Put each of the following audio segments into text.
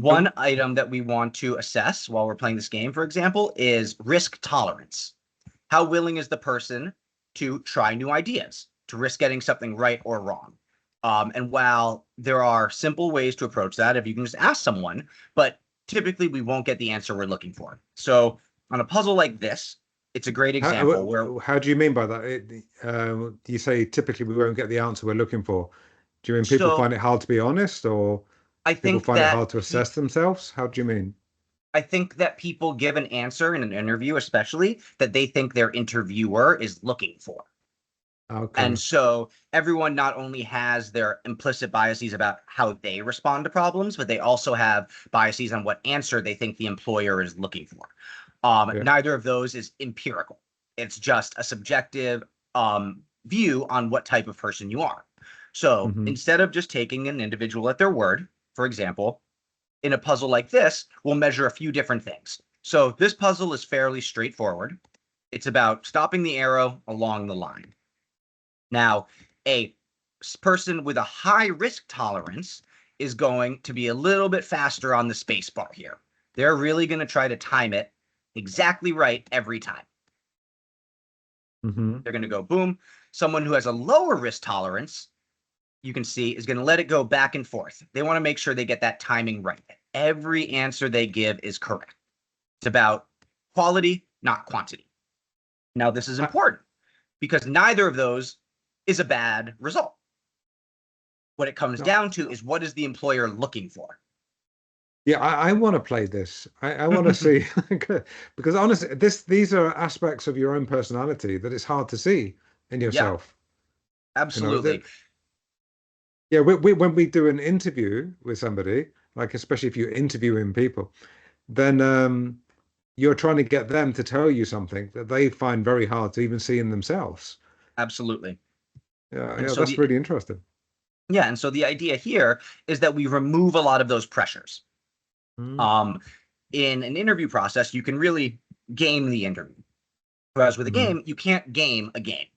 One item that we want to assess while we're playing this game, for example, is risk tolerance. How willing is the person to try new ideas, to risk getting something right or wrong? And while there are simple ways to approach that, if you can just ask someone, but typically we won't get the answer we're looking for. So on a puzzle like this, it's a great example where. How do you mean by that? You say typically we won't get the answer we're looking for. Do you mean people So find it hard to be honest, or I people think find it that hard to assess themselves? How do you mean? I think that people give an answer in an interview, especially that they think their interviewer is looking for. And Okay. so everyone not only has their implicit biases about how they respond to problems, but they also have biases on what answer they think the employer is looking for. Yeah. Neither of those is empirical. It's just a subjective view on what type of person you are. So Hmm. instead of just taking an individual at their word, for example, in a puzzle like this, we'll measure a few different things. So this puzzle is fairly straightforward. It's about stopping the arrow along the line. Now, a person with a high risk tolerance is going to be a little bit faster on the space bar here. They're really going to try to time it exactly right every time. Hmm. They're going to go boom. Someone who has a lower risk tolerance, you can see, is going to let it go back and forth. They want to make sure they get that timing right. Every answer they give is correct. It's about quality, not quantity. Now, this is I, important because neither of those is a bad result. What it comes no, down to is what is the employer looking for? yeah, I want to play this. I want to see because honestly, these are aspects of your own personality that it's hard to see in Yeah, yourself. You know, absolutely. that yeah, when we do an interview with somebody, like especially if you're interviewing people, then you're trying to get them to tell you something that they find very hard to even see in themselves. Absolutely. Yeah, And yeah, so that's the really interesting. yeah, and so the idea here is that we remove a lot of those pressures. Mm. Um, in an interview process, you can really game the interview. Whereas with a Mhm. game, you can't game a game.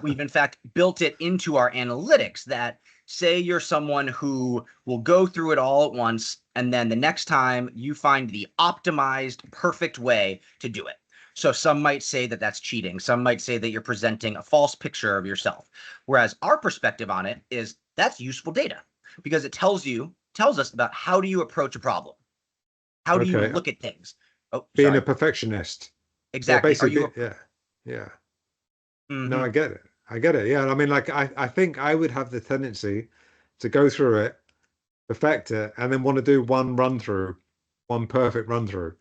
We've in fact built it into our analytics that say you're someone who will go through it all at once, and then the next time you find the optimized, perfect way to do it. So some might say that that's cheating. Some might say that you're presenting a false picture of yourself. Whereas our perspective on it is that's useful data because it tells us about how do you approach a problem? How do you Okay, look at things? Oh, being a sorry. perfectionist. Yeah, Exactly. Are you? basically, yeah, yeah. No, Mm-hmm. I get it. I get it. Yeah, I mean, like, I think I would have the tendency to go through it, perfect it, and then want to do one run through, one perfect run through.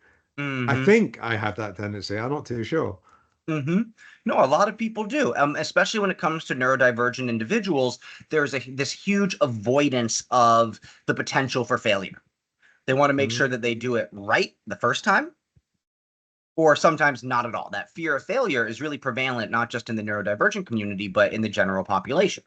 I Mm-hmm. think I have that tendency. I'm not too sure. Mm-hmm. No, a lot of people do. Especially when it comes to neurodivergent individuals, there's this huge avoidance of the potential for failure. They want to make Mm. sure that they do it right the first time, or sometimes not at all. That fear of failure is really prevalent, not just in the neurodivergent community, but in the general population.